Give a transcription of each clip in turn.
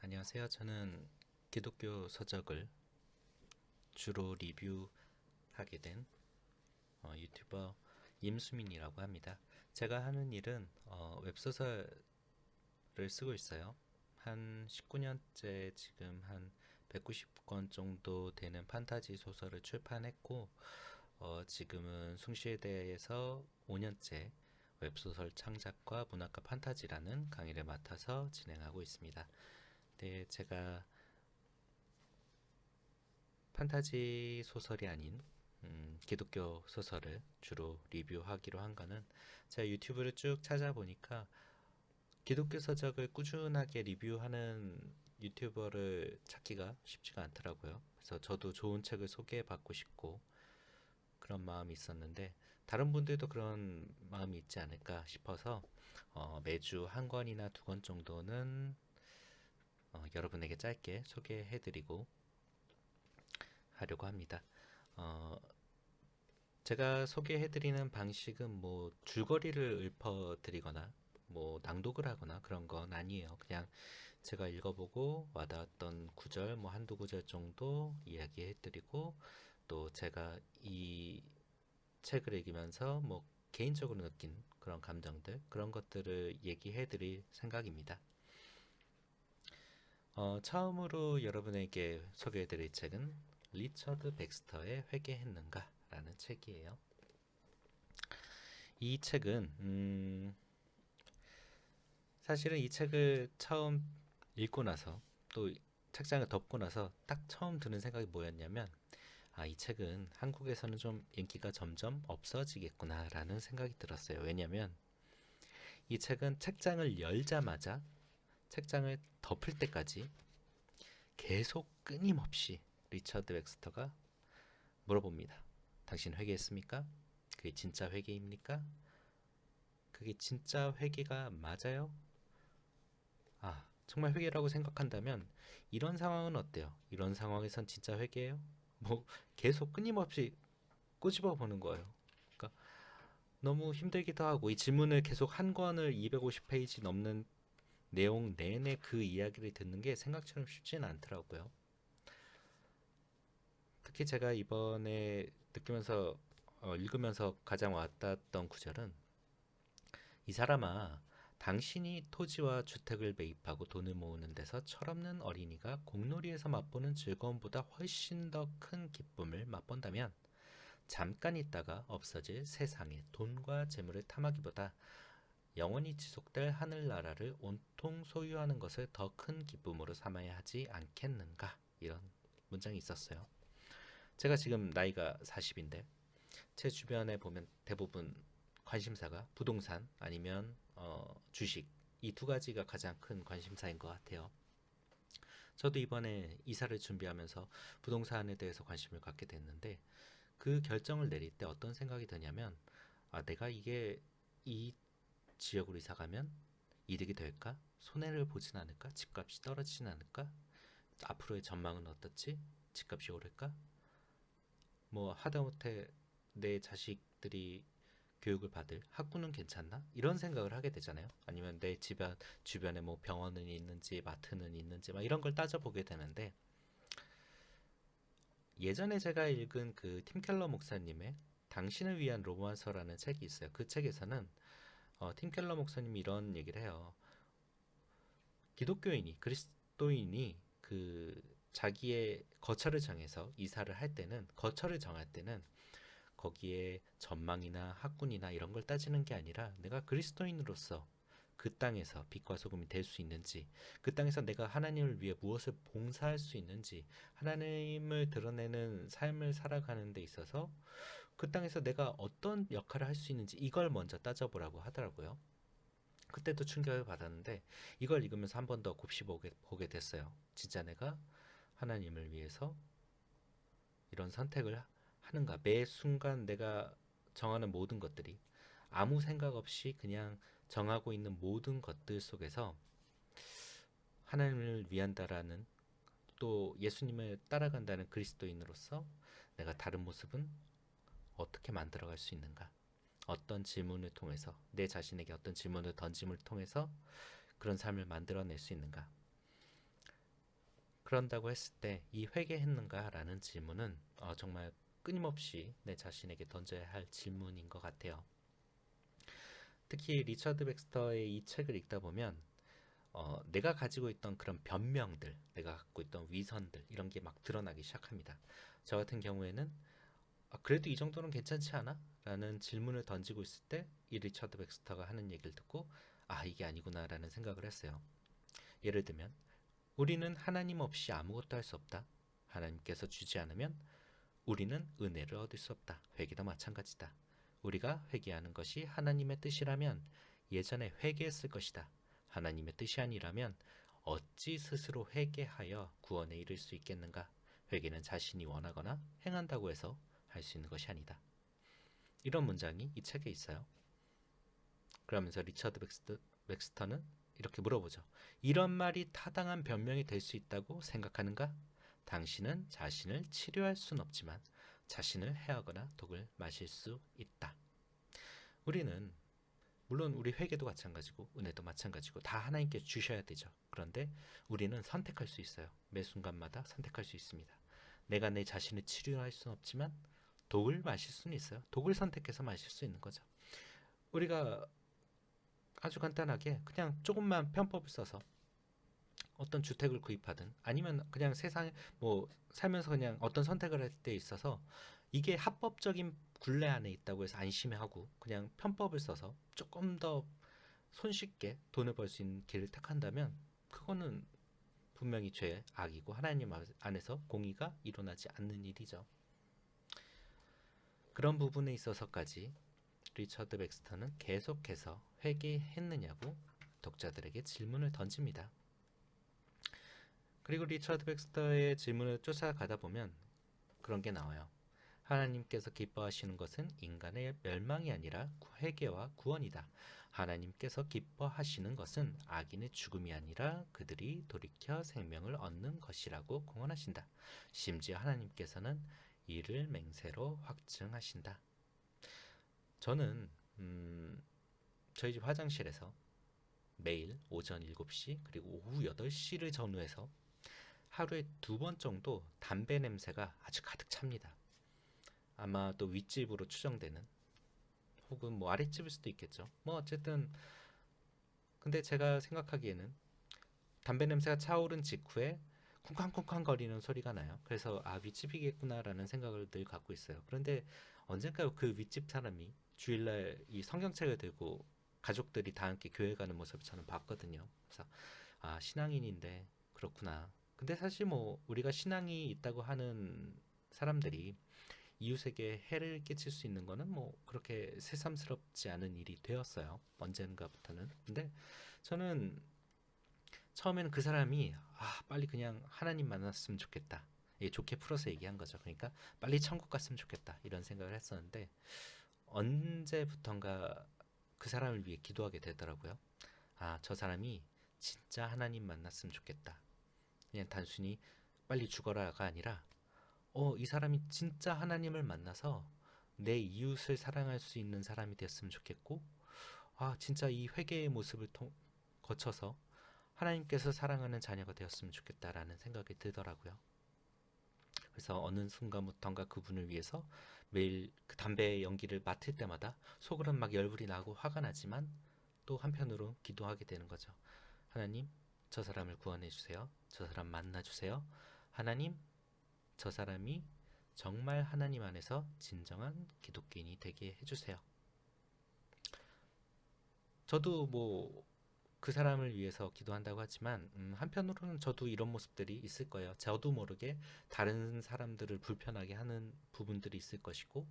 안녕하세요. 저는 기독교 서적을 주로 리뷰하게 된 유튜버 임수민이라고 합니다. 제가 하는 일은 웹소설을 쓰고 있어요. 한 19년째 지금 한 190권 정도 되는 판타지 소설을 출판했고 지금은 숭실대에서 5년째 웹소설 창작과 문학과 판타지라는 강의를 맡아서 진행하고 있습니다. 네, 제가 판타지 소설이 아닌 기독교 소설을 주로 리뷰하기로 한 거는 제가 유튜브를 쭉 찾아보니까 기독교 서적을 꾸준하게 리뷰하는 유튜버를 찾기가 쉽지가 않더라고요. 그래서 저도 좋은 책을 소개받고 싶고 그런 마음이 있었는데 다른 분들도 그런 마음이 있지 않을까 싶어서 매주 한 권이나 두 권 정도는 여러분에게 짧게 소개해드리고 하려고 합니다. 어, 제가 소개해드리는 방식은 뭐 줄거리를 읊어드리거나 뭐 낭독을 하거나 그런 건 아니에요. 그냥 제가 읽어보고 와닿았던 구절 뭐 한두 구절 정도 이야기해드리고 또 제가 이 책을 읽으면서 뭐 개인적으로 느낀 그런 감정들 그런 것들을 얘기해드릴 생각입니다. 처음으로 여러분에게 소개해드릴 책은 리처드 백스터의 회개했는가 라는 책이에요. 이 책은 사실은 이 책을 처음 읽고 나서 또 책장을 덮고 나서 딱 처음 드는 생각이 뭐였냐면 이 책은 한국에서는 좀 인기가 점점 없어지겠구나 라는 생각이 들었어요. 왜냐면 이 책은 책장을 열자마자 책장을 덮을 때까지 계속 끊임없이 리처드 bax터가 물어봅니다. 당신 회개했습니까? 그게 진짜 회개입니까? 그게 진짜 회개가 맞아요? 정말 회개라고 생각한다면 이런 상황은 어때요? 이런 상황에선 진짜 회개예요? 뭐 계속 끊임없이 꼬집어 보는 거예요. 그러니까 너무 힘들기도 하고 이 질문을 계속 한 권을 250페이지 넘는 내용 내내 그 이야기를 듣는 게 생각처럼 쉽지는 않더라고요. 특히 제가 이번에 느끼면서 읽으면서 가장 와닿았던 구절은 이 사람아 당신이 토지와 주택을 매입하고 돈을 모으는 데서 철없는 어린이가 공놀이에서 맛보는 즐거움보다 훨씬 더 큰 기쁨을 맛본다면 잠깐 있다가 없어질 세상의 돈과 재물을 탐하기보다 영원히 지속될 하늘나라를 온통 소유하는 것을 더 큰 기쁨으로 삼아야 하지 않겠는가 이런 문장이 있었어요. 제가 지금 나이가 40인데 제 주변에 보면 대부분 관심사가 부동산 아니면 주식 이 두 가지가 가장 큰 관심사인 것 같아요. 저도 이번에 이사를 준비하면서 부동산에 대해서 관심을 갖게 됐는데 그 결정을 내릴 때 어떤 생각이 드냐면 내가 이게 이 지역으로 이사 가면 이득이 될까? 손해를 보진 않을까? 집값이 떨어지진 않을까? 앞으로의 전망은 어떻지? 집값이 오를까? 뭐 하다못해 내 자식들이 교육을 받을 학군은 괜찮나? 이런 생각을 하게 되잖아요. 아니면 내 집안 주변에 뭐 병원은 있는지 마트는 있는지 막 이런 걸 따져보게 되는데 예전에 제가 읽은 그 팀 켈러 목사님의 당신을 위한 로마서라는 책이 있어요. 그 책에서는 팀 켈러 목사님이 이런 얘기를 해요. 기독교인이 그리스도인이 그 자기의 거처를 정해서 이사를 할 때는 거처를 정할 때는 거기에 전망이나 학군이나 이런 걸 따지는 게 아니라 내가 그리스도인으로서 그 땅에서 빛과 소금이 될 수 있는지 그 땅에서 내가 하나님을 위해 무엇을 봉사할 수 있는지 하나님을 드러내는 삶을 살아가는 데 있어서 그 땅에서 내가 어떤 역할을 할 수 있는지 이걸 먼저 따져보라고 하더라고요. 그때도 충격을 받았는데 이걸 읽으면서 한 번 더 곱씹어보게 됐어요. 진짜 내가 하나님을 위해서 이런 선택을 하는가? 매 순간 내가 정하는 모든 것들이 아무 생각 없이 그냥 정하고 있는 모든 것들 속에서 하나님을 위한다라는 또 예수님을 따라간다는 그리스도인으로서 내가 다른 모습은 어떻게 만들어갈 수 있는가? 어떤 질문을 통해서 내 자신에게 어떤 질문을 던짐을 통해서 그런 삶을 만들어낼 수 있는가? 그런다고 했을 때 이 회개했는가라는 질문은 정말 끊임없이 내 자신에게 던져야 할 질문인 것 같아요. 특히 리처드 백스터의 이 책을 읽다 보면 내가 가지고 있던 그런 변명들, 내가 갖고 있던 위선들 이런 게 막 드러나기 시작합니다. 저 같은 경우에는 그래도 이 정도는 괜찮지 않아? 라는 질문을 던지고 있을 때 이 리처드 백스터가 하는 얘기를 듣고 이게 아니구나 라는 생각을 했어요. 예를 들면 우리는 하나님 없이 아무것도 할 수 없다. 하나님께서 주지 않으면 우리는 은혜를 얻을 수 없다. 회개도 마찬가지다. 우리가 회개하는 것이 하나님의 뜻이라면 예전에 회개했을 것이다. 하나님의 뜻이 아니라면 어찌 스스로 회개하여 구원에 이를 수 있겠는가? 회개는 자신이 원하거나 행한다고 해서 할 수 있는 것이 아니다. 이런 문장이 이 책에 있어요. 그러면서 리처드 백스터는 이렇게 물어보죠. 이런 말이 타당한 변명이 될 수 있다고 생각하는가? 당신은 자신을 치료할 수는 없지만 자신을 해하거나 독을 마실 수 있다. 우리는 물론 우리 회개도 마찬가지고 은혜도 마찬가지고 다 하나님께 주셔야 되죠. 그런데 우리는 선택할 수 있어요. 매 순간마다 선택할 수 있습니다. 내가 내 자신을 치료할 수는 없지만 독을 마실 수는 있어요. 독을 선택해서 마실 수 있는 거죠. 우리가 아주 간단하게 그냥 조금만 편법을 써서 어떤 주택을 구입하든 아니면 그냥 세상에 살면서 그냥 어떤 선택을 할 때 있어서 이게 합법적인 굴레 안에 있다고 해서 안심하고 그냥 편법을 써서 조금 더 손쉽게 돈을 벌 수 있는 길을 택한다면 그거는 분명히 죄의 악이고 하나님 안에서 공의가 일어나지 않는 일이죠. 그런 부분에 있어서까지 리처드 백스터는 계속해서 회개했느냐고 독자들에게 질문을 던집니다. 그리고 리처드 백스터의 질문을 쫓아가다 보면 그런 게 나와요. 하나님께서 기뻐하시는 것은 인간의 멸망이 아니라 회개와 구원이다. 하나님께서 기뻐하시는 것은 악인의 죽음이 아니라 그들이 돌이켜 생명을 얻는 것이라고 공언하신다. 심지어 하나님께서는 이를 맹세로 확증하신다. 저는 저희 집 화장실에서 매일 오전 7시 그리고 오후 8시를 전후해서 하루에 2번 정도 담배 냄새가 아주 가득 찹니다. 아마 또 윗집으로 추정되는 혹은 아랫집일 수도 있겠죠. 어쨌든 근데 제가 생각하기에는 담배 냄새가 차오른 직후에 쿵쾅쿵쾅 거리는 소리가 나요. 그래서 윗집이겠구나라는 생각을 늘 갖고 있어요. 그런데 언젠가 그 윗집 사람이 주일날 이 성경책을 들고 가족들이 다 함께 교회 가는 모습을 저는 봤거든요. 그래서 신앙인인데 그렇구나. 근데 사실 우리가 신앙이 있다고 하는 사람들이 이웃에게 해를 끼칠 수 있는 거는 그렇게 새삼스럽지 않은 일이 되었어요. 언젠가부터는. 근데 저는 처음에는 그 사람이 빨리 그냥 하나님 만났으면 좋겠다. 좋게 풀어서 얘기한 거죠. 그러니까 빨리 천국 갔으면 좋겠다. 이런 생각을 했었는데 언제부턴가 그 사람을 위해 기도하게 되더라고요. 저 사람이 진짜 하나님 만났으면 좋겠다. 그냥 단순히 빨리 죽어라가 아니라 이 사람이 진짜 하나님을 만나서 내 이웃을 사랑할 수 있는 사람이 됐으면 좋겠고 진짜 이 회개의 모습을 거쳐서 하나님께서 사랑하는 자녀가 되었으면 좋겠다라는 생각이 들더라고요. 그래서 어느 순간부턴가 그분을 위해서 매일 그 담배 연기를 맡을 때마다 속으로는 막 열불이 나고 화가 나지만 또 한편으로 기도하게 되는 거죠. 하나님, 저 사람을 구원해 주세요. 저 사람 만나 주세요. 하나님, 저 사람이 정말 하나님 안에서 진정한 기독교인이 되게 해주세요. 저도 그 사람을 위해서 기도한다고 하지만 한편으로는 저도 이런 모습들이 있을 거예요. 저도 모르게 다른 사람들을 불편하게 하는 부분들이 있을 것이고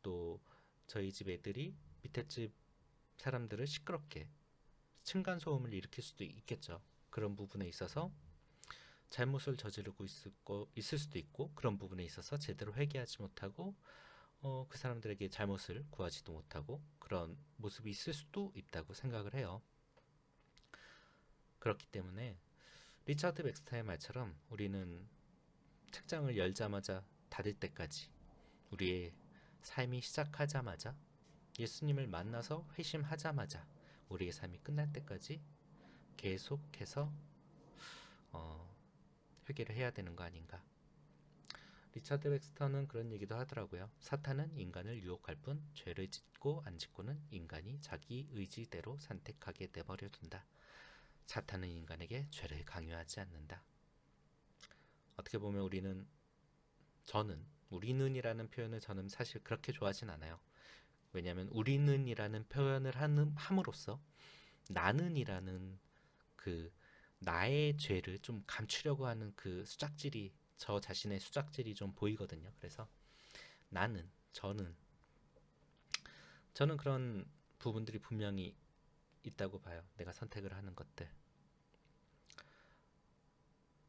또 저희 집 애들이 밑에 집 사람들을 시끄럽게 층간소음을 일으킬 수도 있겠죠. 그런 부분에 있어서 잘못을 저지르고 있을 수도 있고 그런 부분에 있어서 제대로 회개하지 못하고 그 사람들에게 잘못을 구하지도 못하고 그런 모습이 있을 수도 있다고 생각을 해요. 그렇기 때문에 리처드 백스터의 말처럼 우리는 책장을 열자마자 닫을 때까지 우리의 삶이 시작하자마자 예수님을 만나서 회심하자마자 우리의 삶이 끝날 때까지 계속해서 회개를 해야 되는 거 아닌가. 리차드 bax터는 그런 얘기도 하더라고요. 사탄은 인간을 유혹할 뿐 죄를 짓고 안 짓고는 인간이 자기 의지대로 선택하게 내버려 둔다. 사탄은 인간에게 죄를 강요하지 않는다. 어떻게 보면 우리는이라는 표현을 저는 사실 그렇게 좋아하진 않아요. 왜냐하면 우리는이라는 표현을 함으로써 나는이라는 그 나의 죄를 좀 감추려고 하는 그 수작질이, 저 자신의 수작질이 좀 보이거든요. 그래서 저는 그런 부분들이 분명히 있다고 봐요. 내가 선택을 하는 것들.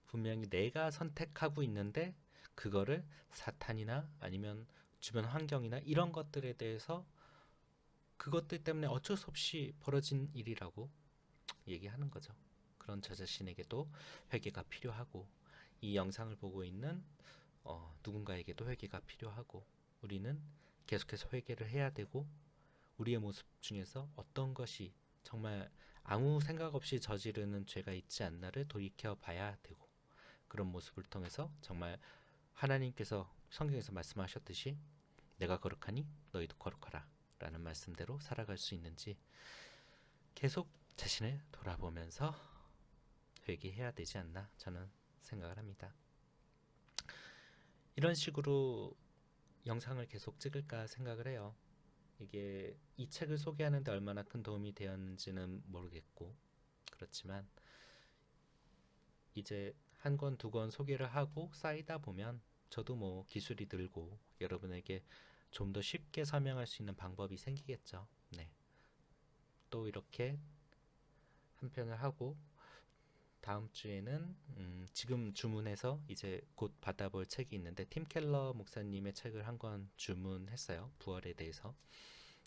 분명히 내가 선택하고 있는데 그거를 사탄이나 아니면 주변 환경이나 이런 것들에 대해서 그것들 때문에 어쩔 수 없이 벌어진 일이라고 얘기하는 거죠. 그런 저 자신에게도 회개가 필요하고 이 영상을 보고 있는 누군가에게도 회개가 필요하고 우리는 계속해서 회개를 해야 되고 우리의 모습 중에서 어떤 것이 정말 아무 생각 없이 저지르는 죄가 있지 않나를 돌이켜 봐야 되고 그런 모습을 통해서 정말 하나님께서 성경에서 말씀하셨듯이 내가 거룩하니 너희도 거룩하라 라는 말씀대로 살아갈 수 있는지 계속 자신을 돌아보면서 회개해야 되지 않나 저는 생각을 합니다. 이런 식으로 영상을 계속 찍을까 생각을 해요. 이게 이 책을 소개하는데 얼마나 큰 도움이 되었는지는 모르겠고 그렇지만 이제 한 권, 두 권 소개를 하고 쌓이다 보면 저도 뭐 기술이 늘고 여러분에게 좀 더 쉽게 설명할 수 있는 방법이 생기겠죠. 네. 또 이렇게 한 편을 하고 다음 주에는 지금 주문해서 이제 곧 받아볼 책이 있는데 팀 켈러 목사님의 책을 한 권 주문했어요. 부활에 대해서.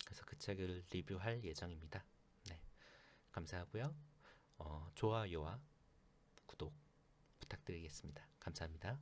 그래서 그 책을 리뷰할 예정입니다. 네. 감사하고요. 좋아요와 구독 부탁드리겠습니다. 감사합니다.